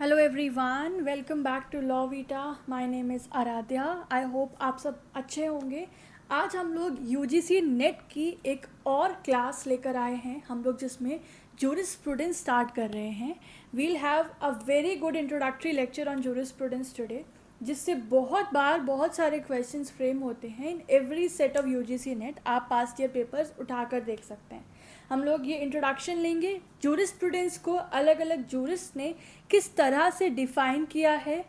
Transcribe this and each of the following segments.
Hello everyone, welcome back to law Vita. My name is Aaradhya. I hope आप सब अच्छे होंगे। आज हम लोग यूजीसी नेट की एक और क्लास लेकर आए हैं हम लोग, जिसमें जूरिस्प्रूडेंस स्टार्ट कर रहे हैं। We'll have a very good introductory lecture on jurisprudence today, जिससे बहुत बार बहुत सारे क्वेश्चंस फ्रेम होते हैं in every set of UGC NET. आप पास्ट ईयर पेपर्स उठाकर देख सकते हैं। हम लोग ये इंट्रोडक्शन लेंगे, जूरिस्प्रूडेंस को अलग अलग जूरिस्ट ने किस तरह से डिफ़ाइन किया है,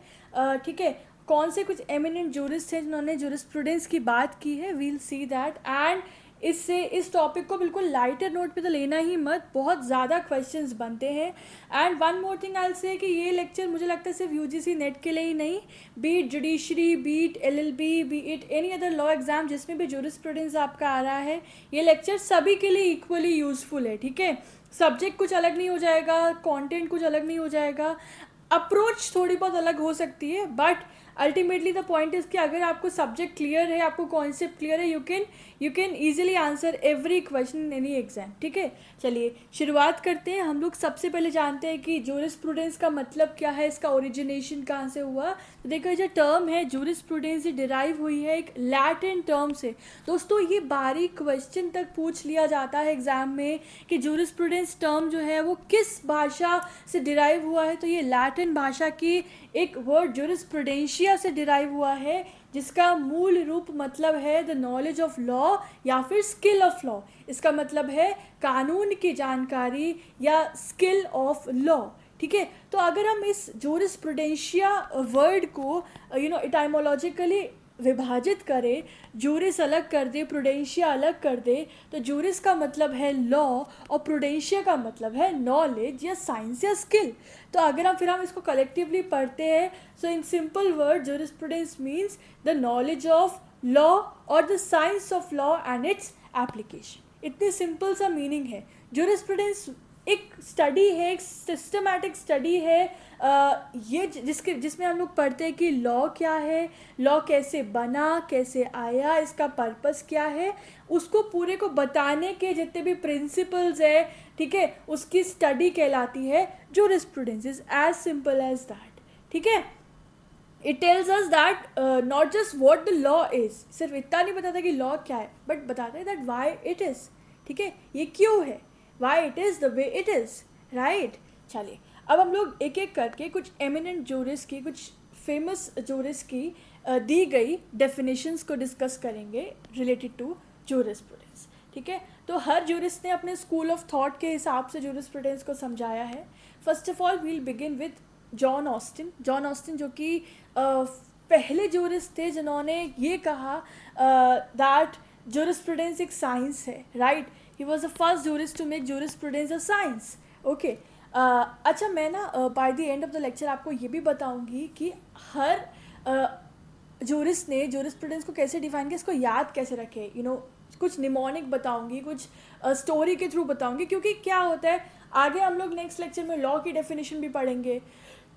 ठीक है, कौन से कुछ एमिनेंट जूरिस्ट हैं जिन्होंने जूरिस्प्रूडेंस की बात की है। We'll see that. एंड इससे इस टॉपिक को बिल्कुल लाइटर नोट पे तो लेना ही मत, बहुत ज़्यादा क्वेश्चंस बनते हैं। And one more thing I will say कि ये लेक्चर मुझे लगता है सिर्फ यूजीसी नेट के लिए ही नहीं, be it judiciary, be it LLB, be it any other law exam जिसमें भी जूरिस्प्रूडेंस आपका आ रहा है, ये लेक्चर सभी के लिए इक्वली यूजफुल है। ठीक है, सब्जेक्ट कुछ अलग नहीं हो जाएगा, कंटेंट कुछ अलग नहीं हो जाएगा, अप्रोच थोड़ी बहुत अलग हो सकती है, but ultimately the point is कि अगर आपको सब्जेक्ट क्लियर है, आपको कॉन्सेप्ट क्लियर है, you can easily answer every question in any exam. ठीक है, चलिए शुरुआत करते हैं। हम लोग सबसे पहले जानते हैं कि जूरिस्प्रूडेंस का मतलब क्या है, इसका ओरिजिनेशन कहाँ से हुआ। तो देखो, जो टर्म है जूरिस्प्रूडेंस, ये डिराइव हुई है एक लैटिन टर्म से। दोस्तों, ये बारीक क्वेश्चन तक पूछ लिया जाता है एग्जाम में कि जूरिस्प्रूडेंस टर्म जो है वो किस भाषा से डिराइव हुआ है। तो ये लैटिन भाषा की एक वर्ड जूरिस्प्रूडेंशिया से डिराइव हुआ है, जिसका मूल रूप मतलब है द नॉलेज ऑफ लॉ या फिर स्किल ऑफ लॉ। इसका मतलब है कानून की जानकारी या स्किल ऑफ लॉ। ठीक है, तो अगर हम इस जूरिस्प्रूडेंशिया वर्ड को इटाइमोलॉजिकली विभाजित करें, जूरिस अलग कर दे, प्रूडेंशिया अलग कर दे, तो जूरिस का मतलब है लॉ और प्रूडेंशिया का मतलब है नॉलेज या साइंस या स्किल। तो अगर हम इसको कलेक्टिवली पढ़ते हैं, so in simple word jurisprudence means the knowledge of law और the science of law and its application. इतनी सिंपल सा मीनिंग है। जूरिस्प्रूडेंस एक स्टडी है, एक सिस्टमैटिक स्टडी है, ये जिसमें हम लोग पढ़ते हैं कि लॉ क्या है, लॉ कैसे बना, कैसे आया, इसका पर्पस क्या है, उसको पूरे को बताने के जितने भी प्रिंसिपल्स है, ठीक है, उसकी स्टडी कहलाती है jurisprudence. Is as simple as that. ठीक है, it tells us that not just what the law is, सिर्फ इतना नहीं बताता कि लॉ क्या है, बट बताता है दैट व्हाई इट इज़। ठीक है, ये क्यों है, why it is the way it is, right. चलिए, अब हम लोग एक एक करके कुछ एमिनेंट जूरिस की, कुछ फेमस जूरिस की दी गई डेफिनेशंस को डिस्कस करेंगे रिलेटेड टू जूरिस्प्रूडेंस। ठीक है, तो हर जूरिस्ट ने अपने स्कूल ऑफ थॉट के हिसाब से जूरिस्प्रूडेंस को समझाया है। First of all we'll begin with John Austin. John Austin जो कि पहले जूरिस्ट थे जिन्होंने ये कहा दैट जूरिस्प्रूडेंस एक साइंस है, right. He was the first jurist to make jurisprudence a science. Okay, अच्छा, मैं ना by the end of the lecture आपको ये भी बताऊंगी कि हर जूरिस्ट ने जूरिस्प्रूडेंस को कैसे डिफाइन किया, इसको याद कैसे रखे। कुछ निमोनिक बताऊंगी, कुछ स्टोरी के थ्रू बताऊंगी, क्योंकि क्या होता है आगे हम लोग नेक्स्ट लेक्चर में लॉ की डेफिनेशन भी पढ़ेंगे।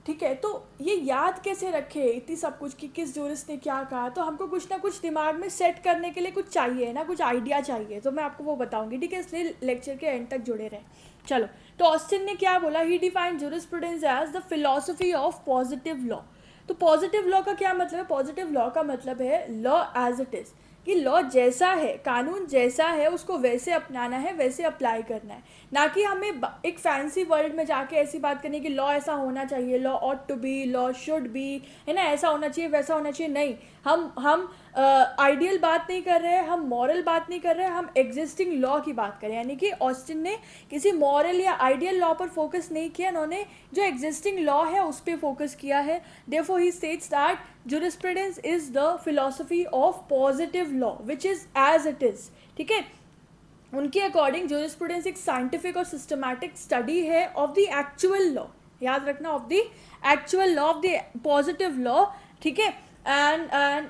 ठीक है, तो ये याद कैसे रखे इतनी सब कुछ कि किस जूरिस्ट ने क्या कहा, तो हमको कुछ ना कुछ दिमाग में सेट करने के लिए कुछ चाहिए ना, कुछ आइडिया चाहिए, तो मैं आपको वो बताऊंगी। ठीक है, इसलिए लेक्चर के एंड तक जुड़े रहें। चलो, तो ऑस्टिन ने क्या बोला, he defined jurisprudence as the philosophy of positive law. तो पॉजिटिव लॉ का क्या मतलब है, पॉजिटिव लॉ का मतलब है लॉ एज इट इज़, कि लॉ जैसा है, कानून जैसा है, उसको वैसे अपनाना है, वैसे अप्लाई करना है, ना कि हमें एक फैंसी वर्ल्ड में जाके ऐसी बात करनी है कि लॉ ऐसा होना चाहिए, law ought to be, law should be, है ना, ऐसा होना चाहिए, वैसा होना चाहिए। नहीं, हम आइडियल बात नहीं कर रहे हैं, हम मॉरल बात नहीं कर रहे हैं, हम एग्जिस्टिंग लॉ की बात कर रहे हैं। यानी कि ऑस्टिन ने किसी मॉरल या आइडियल लॉ पर फोकस नहीं किया, उन्होंने जो एग्जिस्टिंग लॉ है उस पर फोकस किया है। Therefore he states that jurisprudence is the philosophy of positive law which is as it is। ठीक है, उनके अकॉर्डिंग जूरिस्प्रूडेंस एक साइंटिफिक और सिस्टमैटिक स्टडी है ऑफ द एक्चुअल लॉ, याद रखना, of the actual law, of the positive law. ठीक है, and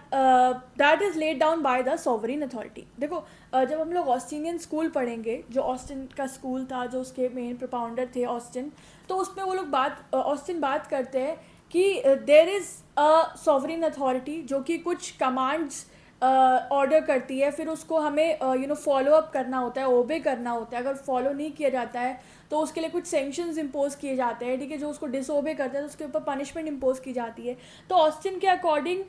that is laid down by the sovereign authority. देखो, जब हम लोग ऑस्टिनियन स्कूल पढ़ेंगे, जो ऑस्टिन का स्कूल था, जो उसके मेन प्रोपाउंडर थे ऑस्टिन, तो उसमें वो लोग ऑस्टिन बात करते हैं कि there is a sovereign authority जो कि कुछ कमांड्स ऑर्डर करती है, फिर उसको हमें फॉलो अप करना होता है, ओबे करना होता है. अगर फॉलो नहीं किया जाता है तो उसके लिए कुछ सेंक्शंस इम्पोज किए जाते हैं, ठीक है. जो उसको डिसओबे करता है तो उसके ऊपर पनिशमेंट इम्पोज की जाती है. तो ऑस्टिन के अकॉर्डिंग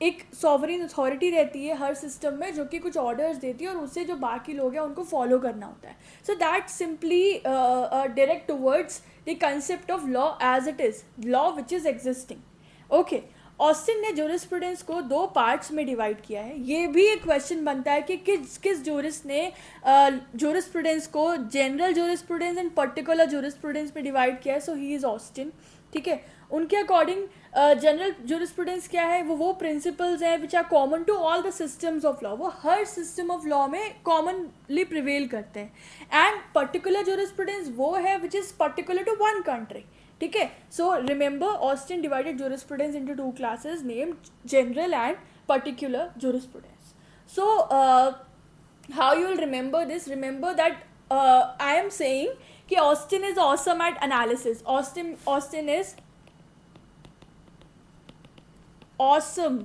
एक सॉवरेन अथॉरिटी रहती है हर सिस्टम में, जो कि कुछ ऑर्डर्स देती है और उससे जो बाकी लोग हैं उनको फॉलो करना होता है. So that simply direct towards the concept of law as it is, law which is existing. Okay, Austin ने जूरिस्प्रूडेंस को 2 पार्ट्स में डिवाइड किया है. ये भी एक क्वेश्चन बनता है कि किस जूरिस्ट ने जूरिस्प्रूडेंस को general jurisprudence and particular jurisprudence में डिवाइड किया है. सो ही इज़ ऑस्टिन, ठीक है. उनके अकॉर्डिंग जनरल जूरिस्प्रूडेंस क्या है, वो प्रिंसिपल्स हैं which are common to all the systems of law, वो हर सिस्टम ऑफ लॉ में कॉमनली प्रिवेल करते हैं. एंड पर्टिकुलर जूरिस्प्रूडेंस वो है which is particular to one country, ठीक है. So remember Austin divided jurisprudence into 2 classes named general and particular jurisprudence. So how you will remember this, remember that I am saying कि Austin is awesome at analysis. Austin is awesome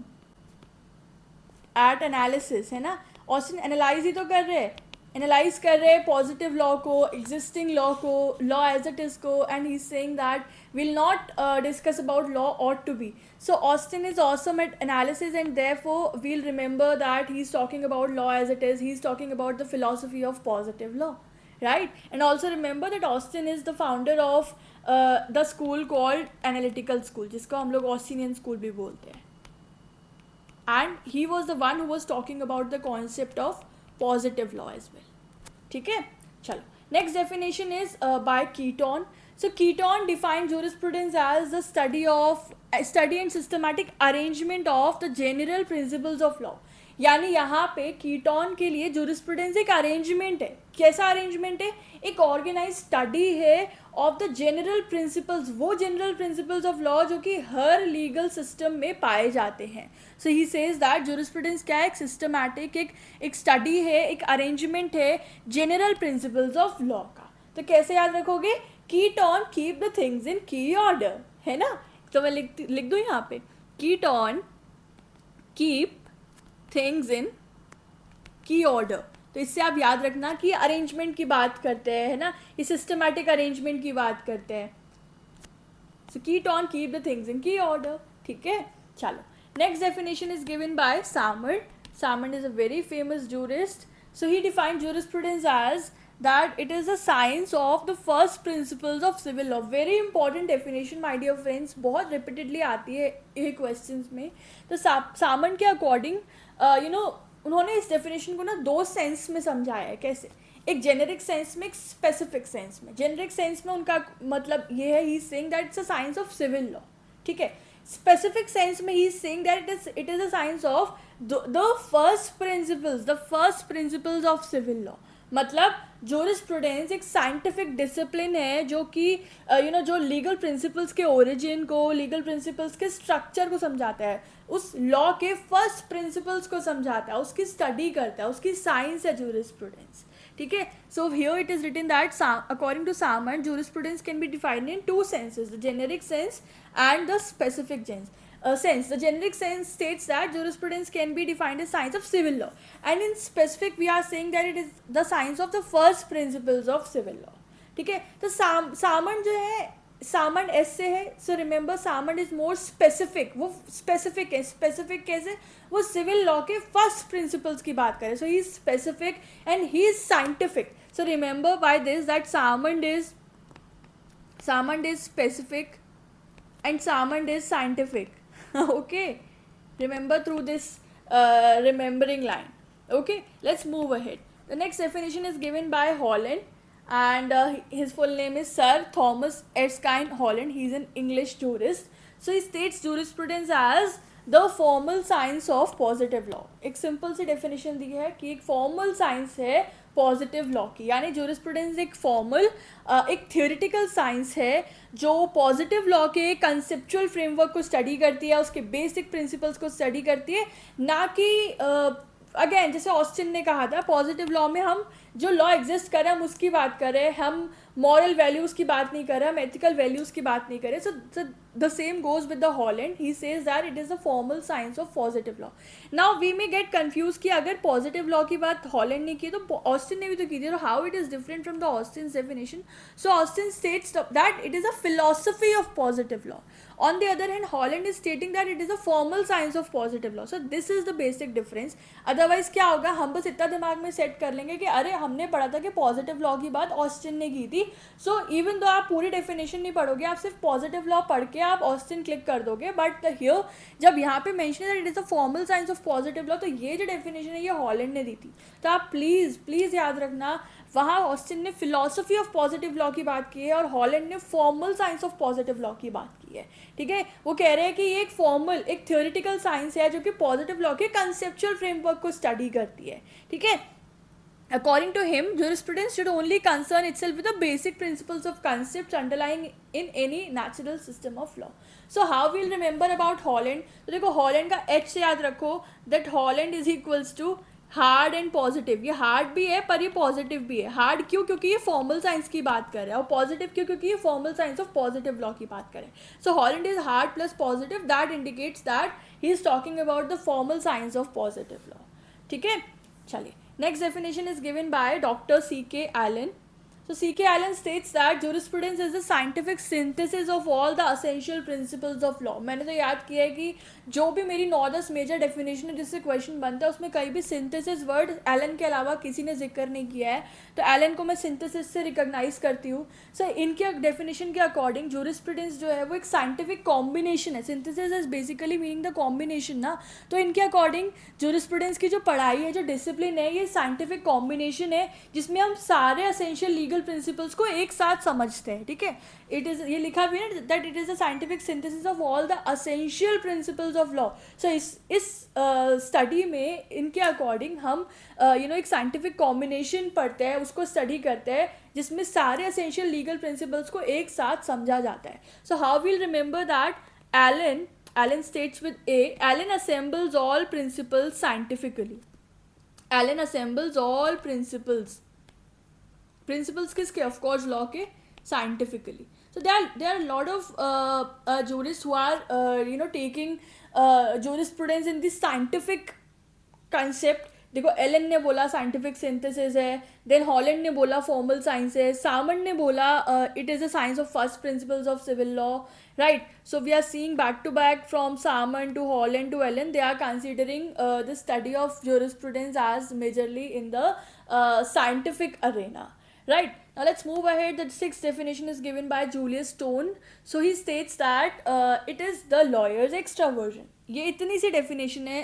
at analysis, है ना. Austin analyse ही तो कर रहे हैं, analyse कर रहे हैं पॉजिटिव लॉ को, एग्जिस्टिंग लॉ को, लॉ एज इट इज को, and he is saying that will not discuss about law ought to be. So Austin is awesome at analysis, and therefore we'll remember that he's talking about law as it is, he's talking about the philosophy of positive law, right? And also remember that Austin is the founder of the school called analytical school, जिसको हम लोग Austinian school भी बोलते हैं. And he was the one who was talking about the concept of positive law as well, ठीक है. चलो, next definition is by Keaton. So Keaton defined jurisprudence as the study and systematic arrangement of the general principles of law. यानी यहाँ पे कीटॉन के लिए jurisprudence एक arrangement है. कैसा अरेंजमेंट है? एक ऑर्गेनाइज स्टडी है ऑफ द जनरल प्रिंसिपल्स, वो जनरल प्रिंसिपल्स ऑफ लॉ जो कि हर लीगल सिस्टम में पाए जाते हैं. सो ही सेज दैट जूरिस्प्रूडेंस क्या है? एक सिस्टमैटिक, एक स्टडी है, एक अरेंजमेंट है जनरल प्रिंसिपल्स ऑफ लॉ का. तो कैसे याद रखोगे? कीटॉन keep the things in key order, है ना. तो मैं लिख दूँ यहाँ पे, कीटॉन keep things in key order. तो इससे आप याद रखना कि अरेंजमेंट की बात करते हैं, है ना, ये सिस्टमैटिक अरेंजमेंट की बात करते हैं. So Keeton keep the things in key order, ठीक है. चलो, next definition is given by Salmond. Salmond is a very famous jurist. So he defined jurisprudence as that it is a science of the first principles of civil law. Very important definition my dear friends, बहुत repeatedly आती है ये questions में. तो सामन के according उन्होंने इस definition को ना 2 सेंस में समझाया है. कैसे? एक जेनेरिक सेंस में, एक स्पेसिफिक सेंस में. जेनेरिक सेंस में उनका मतलब ये है, he is saying that it's a science of civil law, ठीक है. स्पेसिफिक सेंस में he is saying that it is a science of the first principles of civil law. मतलब जूरिस्प्रूडेंस एक साइंटिफिक डिसिप्लिन है जो कि जो लीगल प्रिंसिपल्स के ओरिजिन को, लीगल प्रिंसिपल्स के स्ट्रक्चर को समझाता है, उस लॉ के फर्स्ट प्रिंसिपल्स को समझाता है, उसकी स्टडी करता है, उसकी साइंस है जूरिस्प्रूडेंस, ठीक है. So here it is written that according to Salmond jurisprudence can be defined in 2 senses, the generic sense and the specific sense. The generic sense states that jurisprudence can be defined as science of civil law, and in specific we are saying that it is the science of the first principles of civil law, ठीक है. तो सामन जो है, सामन एस से है. So remember Salmond is more specific, वो specific है. स्पेसिफिक कैसे? वो सिविल लॉ के फर्स्ट प्रिंसिपल्स की बात करें. So he is specific and he is scientific. So remember by this that Salmond is specific and Samand is scientific. Okay, remember through this remembering line. Okay, let's move ahead. The next definition is given by Holland, and his full name is Sir Thomas Erskine Holland. He is an English jurist. So he states jurisprudence as the formal science of positive law. एक simple सी definition दी है कि एक formal science है positive law की. यानी jurisprudence एक formal, एक theoretical science है जो पॉजिटिव लॉ के कंसेप्चुअल फ्रेमवर्क को स्टडी करती है, उसके बेसिक प्रिंसिपल्स को स्टडी करती है, ना कि अगेन जैसे ऑस्टिन ने कहा था पॉजिटिव लॉ में हम जो लॉ एग्जिस्ट कर रहा है हम उसकी बात कर रहे हैं, हम मॉरल वैल्यूज़ की बात नहीं कर रहे, हम एथिकल वैल्यूज़ की बात नहीं कर रहे. So the same goes with the Holland. He says that it is the formal science of positive law. Now we may get confuse कि अगर पॉजिटिव लॉ की बात हॉलैंड ने की तो ऑस्टिन ने भी तो की थी. How it is different from the Austen's definition. So Austin states that it is a philosophy of positive law. On the other hand, Holland is stating that it is a formal science of positive law. So this is the basic difference. Otherwise क्या होगा, हम बस इतना दिमाग में set कर लेंगे कि अरे हमने पढ़ा था कि पॉजिटिव लॉ की बात ऑस्टिन ने की थी. सो इवन दो आप पूरी डेफिनेशन नहीं पढ़ोगे, आप सिर्फ पॉजिटिव लॉ पढ़ के आप ऑस्टिन क्लिक कर दोगे. बट हियर जब यहाँ पे मेंशन है that it is a formal science of positive law, तो ये जो डेफिनेशन है ये हॉलैंड ने दी थी. तो आप प्लीज़ याद रखना, वहाँ ऑस्टिन ने फिलॉसफी ऑफ पॉजिटिव लॉ की बात की है और हॉलैंड ने formal science of positive law की बात की है. ठीक है, वो कह रहे हैं कि ये एक फॉर्मल, एक थ्योरेटिकल साइंस है जो कि पॉजिटिव लॉ के कंसेप्चुअल फ्रेमवर्क को स्टडी करती है. ठीक है. According to him, jurisprudence should only concern itself with the basic principles of concepts underlying in any natural system of law. So how we'll remember about Holland? तो देखो Holland का H से याद रखो that Holland is equals to hard and positive. ये hard भी है पर ये पॉजिटिव भी है. हार्ड क्यों? क्योंकि ये फॉर्मल साइंस की बात कर रहा है. और पॉजिटिव क्यों? क्योंकि ये formal science of positive law की बात कर रहे हैं. So Holland is hard plus positive. That indicates that he is talking about the formal science of positive law. ठीक है, चलिए. Next definition is given by Dr. C.K. Allen. So C.K. Allen states that jurisprudence is the scientific synthesis of all the essential principles of law. मैंने तो याद किया है कि जो भी मेरी 9-10 मेजर डेफिनेशन है जिससे क्वेश्चन बनता है उसमें कहीं भी सिंथेसिस वर्ड एलन के अलावा किसी ने जिक्र नहीं किया है, तो एलन को मैं सिंथेसिस से रिकॉग्नाइज करती हूँ. सो इनके डेफिनेशन के अकॉर्डिंग जुरिस्प्रूडेंस जो है वो एक साइंटिफिक कॉम्बिनेशन है. Synthesis is basically meaning the combination ना. तो इनके अकॉर्डिंग जुरिस्प्रूडेंस की जो पढ़ाई है, जो डिसिप्लिन है, ये साइंटिफिक कॉम्बिनेशन है जिसमें हम सारे असेंशियल लीगल प्रिंसिपल्स को एक साथ समझते हैं. ठीक है, इट इज़, ये लिखा भी है that it is a scientific synthesis of all the essential principles of law. So इस स्टडी में इनके अकॉर्डिंग हम एक साइंटिफिक कॉम्बिनेशन पढ़ते हैं, उसको स्टडी करते हैं जिसमें सारे असेंशियल लीगल प्रिंसिपल्स को एक साथ समझा जाता है. So how will remember that Allen states with A, Allen assembles all principles scientifically. Allen assembles all principles किसके? Of course law के, scientifically. So there are a lot of jurists who are taking jurisprudence in this scientific concept. देखो Allen ने बोला scientific synthesis है, then Holland ने बोला formal science है, Salmond ने बोला it is a science of first principles of civil law. Right, so we are seeing back to back from Salmond to Holland to Allen. They are considering the study of jurisprudence as majorly in the scientific arena. Right, now let's move ahead. The sixth definition is given by Julius Stone. So he states that it is the lawyer's extraversion. ये इतनी सी definition है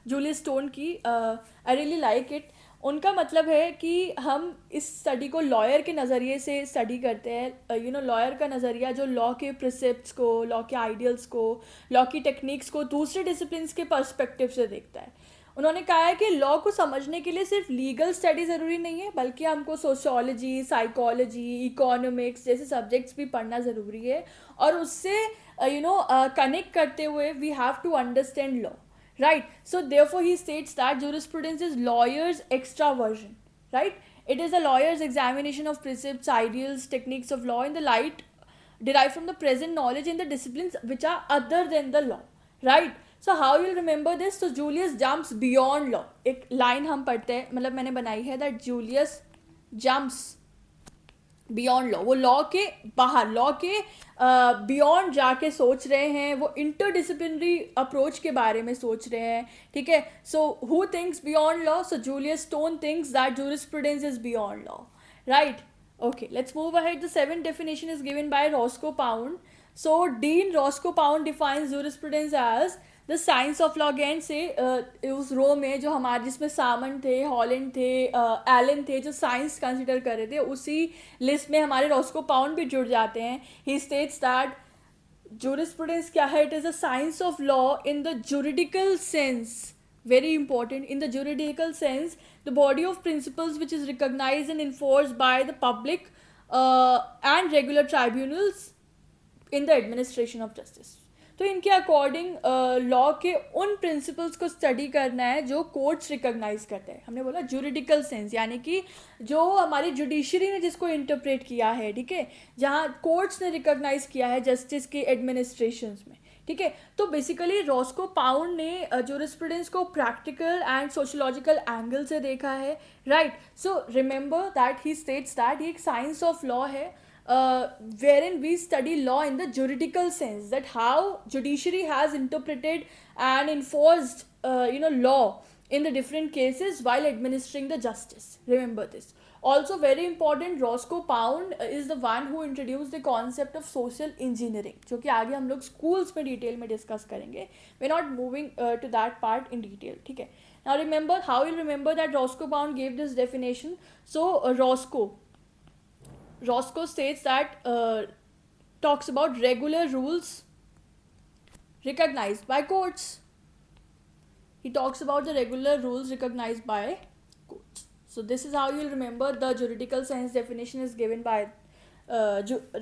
Julius stone की. I really like it. उनका मतलब है कि हम इस स्टडी को लॉयर के नज़रिए से स्टडी करते हैं. लॉयर का नज़रिया जो लॉ के प्रिंसिप्स को, लॉ के आइडियल्स को, लॉ की टेक्निक्स को दूसरे डिसिप्लिन्स के पर्सपेक्टिव से देखता है. उन्होंने कहा है कि लॉ को समझने के लिए सिर्फ लीगल स्टडी ज़रूरी नहीं है, बल्कि हमको सोशियोलॉजी, साइकोलॉजी, इकोनॉमिक्स जैसे सब्जेक्ट्स भी पढ़ना ज़रूरी है. और उससे कनेक्ट करते हुए we have to understand law. Right, so therefore he states that jurisprudence is lawyer's extraversion. Right, it is a lawyer's examination of precepts, ideals, techniques of law in the light derived from the present knowledge in the disciplines which are other than the law. Right, so how you'll remember this? So Julius jumps beyond law. एक line हम पढ़ते हैं, मतलब मैंने बनाई है that Julius jumps beyond law. वो law के बाहर, लॉ के बियॉन्ड जाके सोच रहे हैं, वो इंटरडिसिप्लिनरी अप्रोच के बारे में सोच रहे हैं. ठीक है, so who thinks beyond law? So Julius stone thinks that jurisprudence is beyond law. Right, okay, let's move ahead. The seventh definition is given by Roscoe Pound. So Dean Roscoe Pound defines jurisprudence as the science of law. Again से उस रो में जो हमारे, जिसमें सामन थे, Holland थे, Elon थे, जो साइंस कंसिडर कर रहे थे, उसी लिस्ट में हमारे रॉस्को पाउंड भी जुड़ जाते हैं. ही स्टेट्स दैट jurisprudence क्या है? It is a science of law in the juridical sense. Very important, in the juridical sense, the body of principles which is recognized and enforced by the public and regular tribunals in the administration of justice. तो इनके according law के उन principles को study करना है जो courts recognise करते हैं. हमने बोला जुरिडिकल सेंस, यानी कि जो हमारी जुडिशरी ने जिसको इंटरप्रेट किया है, ठीक है, जहाँ कोर्ट्स ने रिकॉग्नाइज किया है जस्टिस के एडमिनिस्ट्रेशंस में, ठीक है. तो बेसिकली रॉस्को पाउंड ने जूरिस्प्रूडेंस को प्रैक्टिकल एंड सोशोलॉजिकल एंगल से देखा है, right. So remember that he states that ये एक साइंस ऑफ लॉ है, wherein we study law in the juridical sense, that how judiciary has interpreted and enforced law in the different cases while administering the justice. Remember this. Also very important, Roscoe Pound is the one who introduced the concept of social engineering, जो कि आगे हम लोग schools में detail में discuss करेंगे. We're not moving to that part in detail, ठीक है. Now remember, how you'll remember that Roscoe Pound gave this definition. So Roscoe states that talks about regular rules recognized by courts. He talks about the regular rules recognized by courts. So this is how you'll remember the juridical sense definition is given by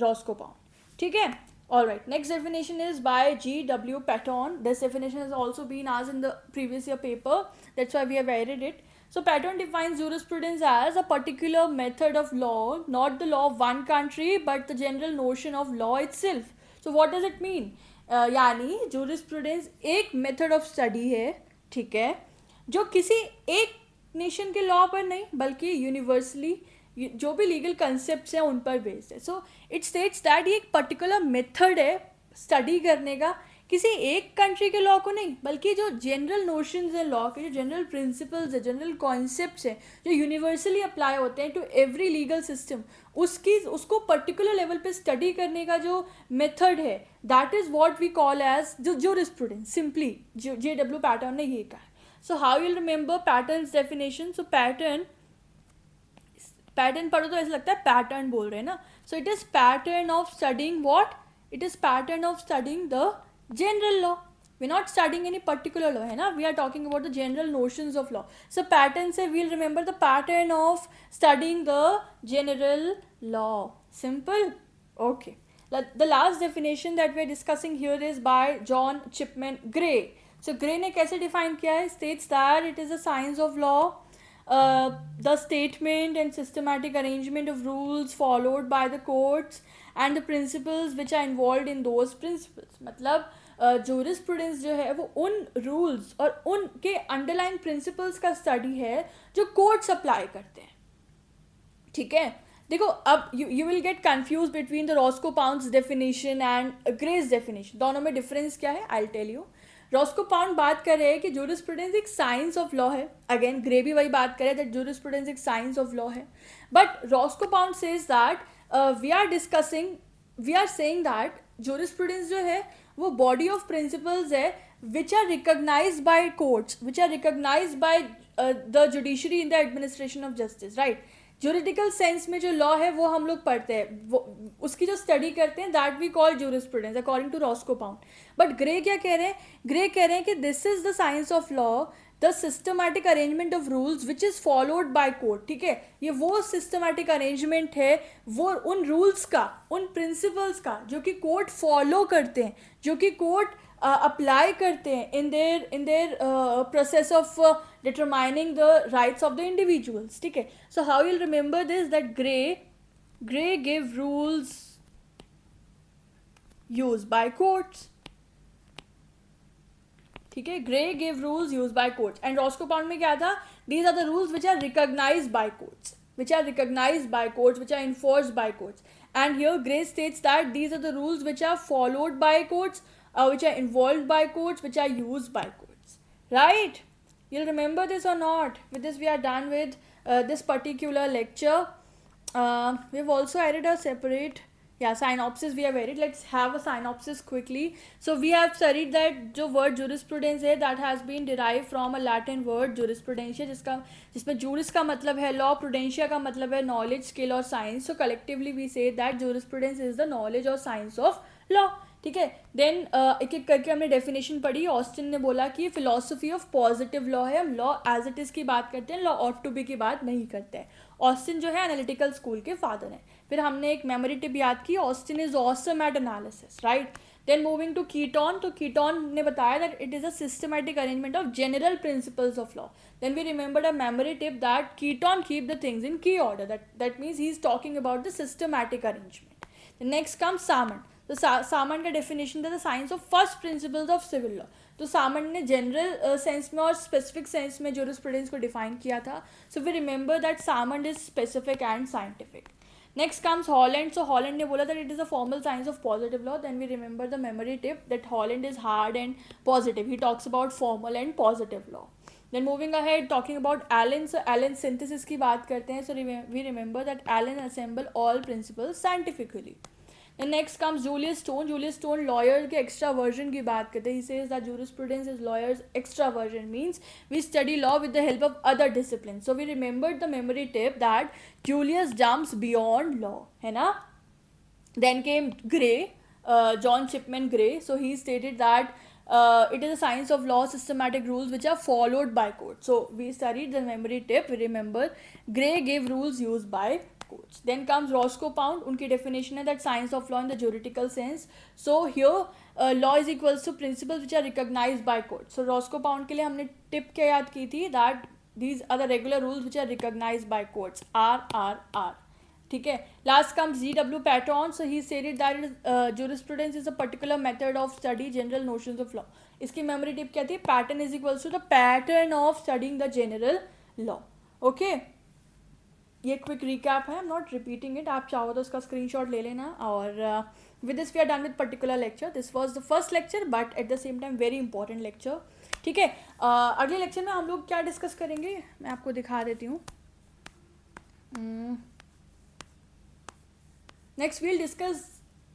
Roscoe Pound. ठीक है. Alright, next definition is by G.W. Patton. This definition has also been asked in the previous year paper. That's why we have added it. So Patton defines jurisprudence as a particular method of law, not the law of one country, but the general notion of law itself. So what does it mean? यानी jurisprudence एक method of study है, ठीक है, जो किसी एक nation के law पर नहीं बल्कि यूनिवर्सली जो भी लीगल कंसेप्ट्स हैं उन पर बेस्ड है. सो इट स्टेट्स दैट ये एक पर्टिकुलर मेथड है स्टडी करने का, किसी एक कंट्री के लॉ को नहीं बल्कि जो जनरल नोशंस हैं लॉ के, जो जनरल प्रिंसिपल्स है, जनरल कॉन्सेप्ट्स हैं जो यूनिवर्सली अप्लाई होते हैं टू एवरी लीगल सिस्टम, उसको पर्टिकुलर लेवल पे स्टडी करने का जो मेथड है, that is what we call as jurisprudence. Simply J.W. Paton ने ये कहा. So how will remember Paton's definition. So Paton पढ़ो तो ऐसा लगता है पैटर्न बोल रहे हैं ना. So it is pattern of studying what, it is pattern of studying the general law. We're not studying any particular law, है ना. We are talking about the general notions of law. So pattern से we'll remember the pattern of studying the general law. Simple. Okay. The last definition that we're discussing here is by John Chipman Gray. So Gray ने कैसे define किया है? States that it is a science of law, the statement and systematic arrangement of rules followed by the courts and the principles which are involved in those principles. मतलब jurisprudence जो है वो उन rules और उनके underline principles का study है जो कोर्ट्स अप्लाई करते हैं, ठीक है. देखो अब you will get confuse between the Roscoe Pound's definition and Gray's definition. दोनों में डिफरेंस क्या है I will tell you. Roscoe Pound बात कर रहे हैं कि जूरिस्प्रूडेंस एक साइंस ऑफ लॉ है. अगेन ग्रे भी वही बात कर रहे हैं दैट जूरिस्प्रूडेंस एक साइंस ऑफ लॉ है. But Roscoe Pound says that we are saying that jurisprudence जो है वो बॉडी ऑफ प्रिंसिपल्स है विच are recognised by courts, which are recognised by the judiciary in the administration of justice, right. Juridical sense में जो law है वो हम लोग पढ़ते हैं, वो उसकी जो स्टडी करते हैं that we call jurisprudence according to Roscoe Pound. But Gray क्या कह रहे हैं? ग्रे कह रहे हैं कि this is the science of law, the systematic arrangement of rules which is followed by court. ठीक है, ये वो सिस्टमैटिक अरेंजमेंट है, वो उन रूल्स का, उन प्रिंसिपल्स का जो कि कोर्ट फॉलो करते हैं, जो कि कोर्ट अप्लाई करते हैं in their process of determining the rights of the individuals. ठीक है, so how will remember this that Gray give rules use by courts. ठीक है, Gray give rules use by courts. And Roscoe Pound में क्या था? These are the rules which are recognised by courts, which are recognized by courts, which are enforced by courts. And here Gray states that these are the rules which are followed by courts, which are involved by courts, which are used by courts. Right? You'll remember this or not? With this we are done with this particular lecture. We've also added a separate synopsis we have added. Let's have a synopsis quickly. So we have studied that जो word jurisprudence है that has been derived from a Latin word jurisprudentia, जिसमें juris का मतलब है law, prudentia का मतलब है knowledge, skill और science. So collectively we say that jurisprudence is the knowledge or science of law. ठीक है, देन एक एक करके हमने डेफिनेशन पढ़ी. ऑस्टिन ने बोला कि ये फिलॉसफी ऑफ पॉजिटिव लॉ है, हम लॉ एज इट इज़ की बात करते हैं, लॉ ऑट टू बी की बात नहीं करते हैं. ऑस्टिन जो है एनालिटिकल स्कूल के फादर हैं. फिर हमने एक मेमोरी टिप याद की, Austin is awesome at analysis, right. Then moving to Keeton, तो कीटोन ने बताया that it is a systematic arrangement of general principles of law. Then we remembered a memory tip that Keaton keep the things in key order. That means he is talking about the systematic arrangement. The next comes Samand. तो Salmond का definition था the science of first principles of civil law. तो Salmond ने general sense में और specific sense में jurisprudence को define किया था. So we remember that Salmond is specific and scientific. Next comes Holland. So Holland ने बोला that it is a formal science of positive law. Then we remember the memory tip that Holland is hard and positive. He talks about formal and positive law. Then moving ahead talking about Allen. So Allen synthesis की बात करते हैं. So we remember that Allen assemble all principles scientifically. Then next comes Julius Stone. Julius Stone lawyer के extra version की बात करते हैं. He says that jurisprudence is lawyers extra version, means we study law with the help of other disciplines. So we remembered the memory tip that Julius jumps beyond law, है ना. Then came Gray, John Chipman Gray. So he stated that it is a science of law, systematic rules which are followed by court. So we studied the memory tip. We remember Gray gave rules used by courts. Then comes Roscoe Pound. उनकी definition है that science of law in the juridical sense. So here law is equals to principles which are recognized by court. So Roscoe Pound के लिए हमने tip क्या याद की थी that these are the regular rules which are recognized by courts. R. ठीक है. Last comes G.W. Patton. So he stated that jurisprudence is a particular method of study general notions of law. इसकी memory tip क्या थी? Pattern is equals to the pattern of studying the general law. Okay. ये quick recap है. I am not repeating it. आप चाहो तो उसका screenshot ले लेना. और with this we are done with particular lecture. This was the first lecture but at the same time very important lecture. ठीक है. अगले लेक्चर में हम लोग क्या डिस्कस करेंगे मैं आपको दिखा देती हूँ. Next we'll discuss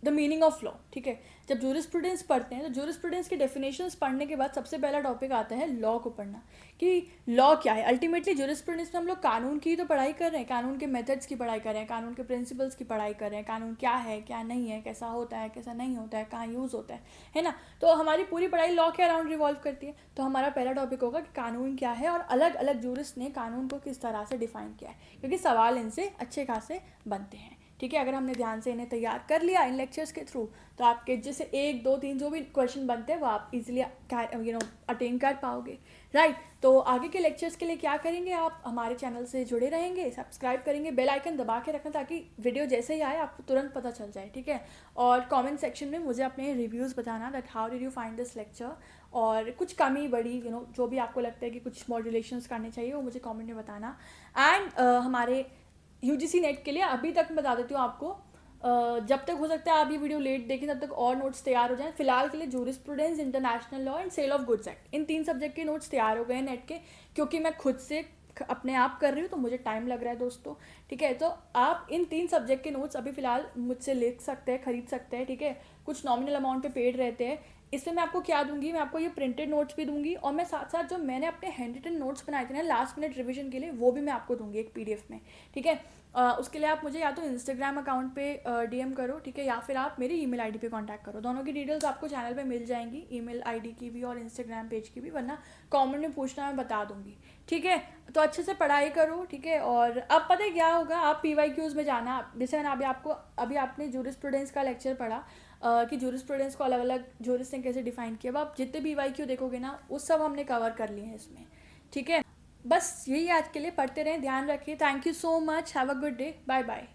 the meaning of law. ठीक है. जब जूरिस्प्रूडेंस पढ़ते हैं तो जूरिस्प्रूडेंस के डेफिनेशंस पढ़ने के बाद सबसे पहला टॉपिक आता है लॉ को पढ़ना कि लॉ क्या है. अल्टीमेटली जूरिस्प्रूडेंस में हम लोग कानून की तो पढ़ाई कर रहे हैं, कानून के मेथड्स की पढ़ाई कर रहे हैं, कानून के प्रिंसिपल्स की पढ़ाई कर रहे हैं, कानून क्या है क्या नहीं है, कैसा होता है कैसा नहीं होता है, कहाँ यूज़ होता है ना. तो हमारी पूरी पढ़ाई लॉ के अराउंड रिवॉल्व करती है. तो हमारा पहला टॉपिक होगा कि कानून क्या है और अलग अलग जूरिस्ट ने कानून को किस तरह से डिफाइन किया है, क्योंकि सवाल इनसे अच्छे खासे बनते हैं. ठीक है. अगर हमने ध्यान से इन्हें तैयार कर लिया इन लेक्चर्स के थ्रू तो आपके जैसे 1 2 3 जो भी क्वेश्चन बनते हैं वो आप इजीली अटेन कर पाओगे. राइट. तो आगे के लेक्चर्स के लिए क्या करेंगे, आप हमारे चैनल से जुड़े रहेंगे, सब्सक्राइब करेंगे, बेल आइकन दबा के रखना ताकि वीडियो जैसे ही आए आपको तुरंत पता चल जाए. ठीक है. और कमेंट सेक्शन में मुझे अपने रिव्यूज़ बताना that how did you find this lecture, और कुछ कमी बड़ी जो भी आपको लगता है कि कुछ मॉड्यूलेशंस करने चाहिए वो मुझे कमेंट में बताना. एंड हमारे UGC नेट के लिए अभी तक बता देती हूँ आपको, जब तक हो सकता है आप ये वीडियो लेट देखें तब तक और नोट्स तैयार हो जाएं. फिलहाल के लिए jurisprudence, international law and sale of goods act, इन 3 सब्जेक्ट के नोट्स तैयार हो गए हैं नेट के, क्योंकि मैं खुद से अपने आप कर रही हूँ तो मुझे टाइम लग रहा है दोस्तों. ठीक है. तो आप इन 3 सब्जेक्ट के नोट्स अभी फ़िलहाल मुझसे ले सकते हैं, खरीद सकते हैं. ठीक है. कुछ नॉमिनल अमाउंट पे पेड रहते हैं. इसमें मैं आपको क्या दूंगी, मैं आपको ये प्रिंटेड नोट्स भी दूंगी और मैं साथ साथ जो मैंने अपने हैंड रिटन नोट्स बनाए थे ना लास्ट मिनट रिवीजन के लिए वो भी मैं आपको दूंगी एक PDF में. ठीक है. उसके लिए आप मुझे या तो इंस्टाग्राम अकाउंट पे DM करो. ठीक है. या फिर आप मेरी ईमेल ID पे कांटेक्ट करो. दोनों की डिटेल्स आपको चैनल पे मिल जाएंगी, ईमेल ID की भी और इंस्टाग्राम पेज की भी, वरना कमेंट में पूछना मैं बता दूंगी. ठीक है. तो अच्छे से पढ़ाई करो. ठीक है. और अब पता है क्या होगा, आप PYQs में जाना. जैसे मैंने अभी आपने जूरिस्प्रूडेंस का लेक्चर पढ़ा कि जूरिस्प्रूडेंस को अलग अलग जूरिस्ट ने कैसे डिफाइन किया. अब आप जितने भी PYQ देखोगे ना वो सब हमने कवर कर लिए हैं इसमें. ठीक है. बस यही आज के लिए. पढ़ते रहें, ध्यान रखिए. Thank you so much. Have a good day. Bye bye.